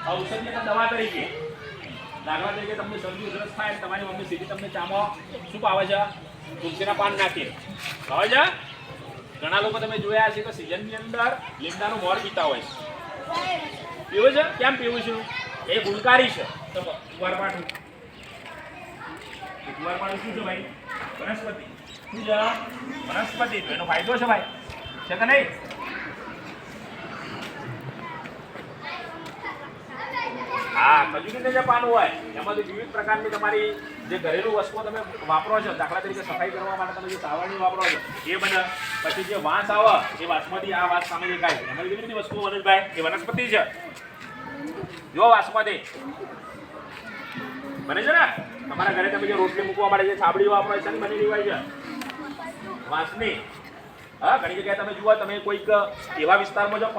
ઔષધીય દવા તરીકે દાખલા તરીકે તમને શરદી ઉધરસ થાય તમારી મમ્મી સીધી તમને ચામાં શું પાવે છે તુલસીના પાન નાખીને ભાવે છે ઘણા લોકો તમે જોયા હશે કે સિઝનની અંદર લીમડાનું મોર પીતા હોય છે પીવું છે કેમ પીવું છું એ ગુણકારી છે તો કુંવારપાઠું શું છે ભાઈ વનસ્પતિ શું છે વનસ્પતિ તો એનો ફાયદો છે ભાઈ છે કે નહીં હા ખજૂરીના જે પાન હોય એમાંથી વિવિધ પ્રકારની તમારી જે ઘરેલું વસ્તુઓ તમે વાપરો છો દાખલા તરીકે સફાઈ કરવા માટે તમે જે સાવરણી વાપરો છો એ બને પછી જે વાંસ આવે એ વાંસમાંથી આ વાંસ સામે દેખાય છે એમાં કેટલી બધી વસ્તુઓ મનોજભાઈ એ વનસ્પતિ છે જો વાંસમાંથી બને છે ને તમારા ઘરે તમે જે રોટલી મૂકવા માટે જે છાબડી વાપરો છે બની રહી છે વાંસની હા ઘણી જગ્યાએ તમે જુઓ તમે કોઈક એવા વિસ્તારમાં જો